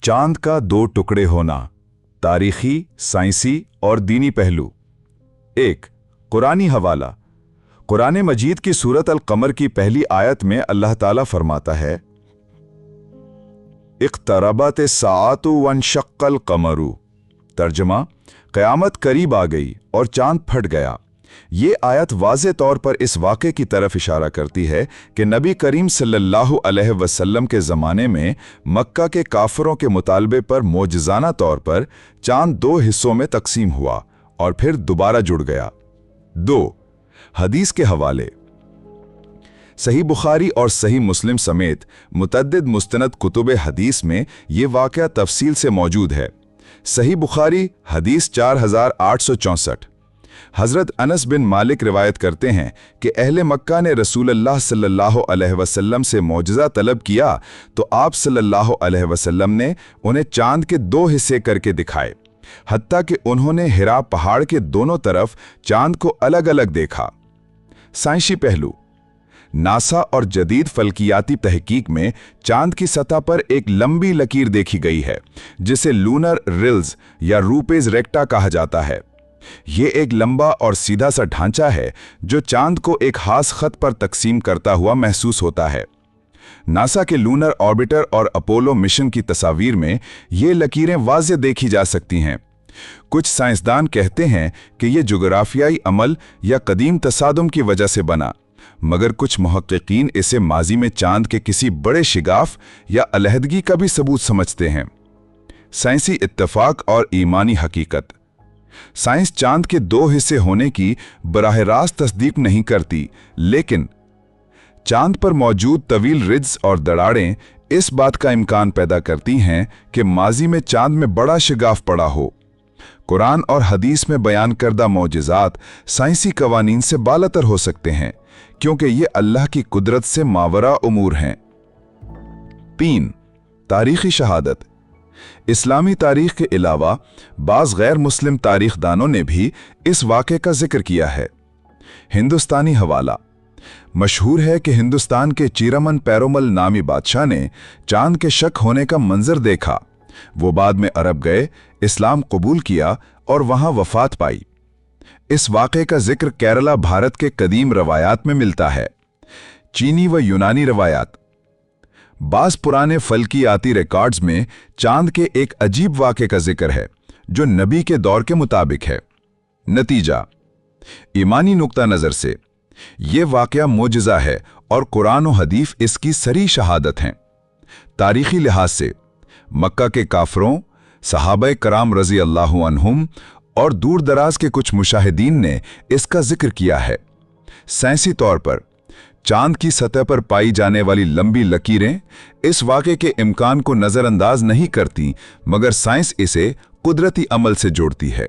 चांद का दो टुकड़े होना, तारीखी, साइंसी और दीनी पहलू। एक, कुरानी हवाला। कुरान मजीद की सूरत अल कमर की पहली आयत में अल्लाह ताला फरमाता है, इक़्तरबत साअतु वंशक्कल कमरु। तर्जमा, क़यामत करीब आ गई और चांद फट गया। ये आयत वाज़े तौर पर इस वाक़े की तरफ इशारा करती है कि नबी करीम सल्लल्लाहु अलैहि वसल्लम के ज़माने में मक्का के काफिरों के मुतालबे पर मोजज़ाना तौर पर चांद दो हिस्सों में तकसीम हुआ और फिर दोबारा जुड़ गया। 2. हदीस के हवाले। सही बुखारी और सही मुस्लिम समेत मुतअद्दिद मुस्तनद कुतुब हदीस में ये वाक़या तफसील से मौजूद है। सही बुखारी हदीस 4864। हज़रत अनस बिन मालिक रिवायत करते हैं कि अहले मक्का ने रसूलुल्लाह सल्लल्लाहु अलैहि वसल्लम से मौजज़ा तलब किया तो आप सल्लल्लाहु अलैहि वसल्लम ने उन्हें चांद के दो हिस्से करके दिखाए, हत्ता कि उन्होंने हिरा पहाड़ के दोनों तरफ चांद को अलग अलग देखा। साइंसी पहलू। नासा और जदीद फल्कियाती तहकीक में चांद की सतह पर एक लंबी लकीर देखी गई है जिसे लूनर रिल्स या रूपेज रेक्टा कहा जाता है। ये एक लंबा और सीधा सा ढांचा है जो चांद को एक खास खत पर तकसीम करता हुआ महसूस होता है। नासा के लूनर ऑर्बिटर और अपोलो मिशन की तस्वीर में ये लकीरें वाज़े देखी जा सकती हैं। कुछ साइंसदान कहते हैं कि ये जुगराफियाई अमल या कदीम तसादुम की वजह से बना, मगर कुछ मुहक्किकीन इसे माजी में चांद के किसी बड़े शिगाफ या अलहदगी का भी सबूत समझते हैं। साइंसी इत्तफाक और ईमानी हकीकत। साइंस चांद के दो हिस्से होने की बराह रास्त तस्दीक नहीं करती, लेकिन चांद पर मौजूद तवील रिज्स और दरारें इस बात का इम्कान पैदा करती हैं कि माजी में चांद में बड़ा शिगाफ पड़ा हो। कुरान और हदीस में बयान करदा मौजिज़ात साइंसी कवानीन से बालातर हो सकते हैं क्योंकि ये अल्लाह की कुदरत से मावरा उमूर हैं। 3. तारीखी शहादत। इस्लामी तारीख के अलावा बाज़ गैर मुस्लिम तारीखदानों ने भी इस वाक़े का जिक्र किया है। हिंदुस्तानी हवाला। मशहूर है कि हिंदुस्तान के चीरमन पेरुमल नामी बादशाह ने चांद के शक होने का मंजर देखा। वो बाद में अरब गए, इस्लाम कबूल किया और वहां वफात पाई। इस वाक़े का जिक्र केरला भारत के कदीम रवायात में मिलता है। चीनी व यूनानी रवायात। बाज़ पुराने फल्कियाती रिकॉर्ड्स में चांद के एक अजीब वाक़े का जिक्र है जो नबी के दौर के मुताबिक है। नतीजा, ईमानी नुक्ता नज़र से ये वाक़या मोजज़ा है और कुरान और हदीस इसकी सरी शहादत हैं। तारीखी लिहाज से मक्का के काफरों, सहाबा कराम रज़ी अल्लाहु अन्हुम और दूर दराज के कुछ मुशाहिदीन ने इसका जिक्र किया है। साइंसी तौर पर चांद की सतह पर पाई जाने वाली लंबी लकीरें इस वाक़े के इम्कान को नज़रअंदाज नहीं करती, मगर साइंस इसे कुदरती अमल से जोड़ती है।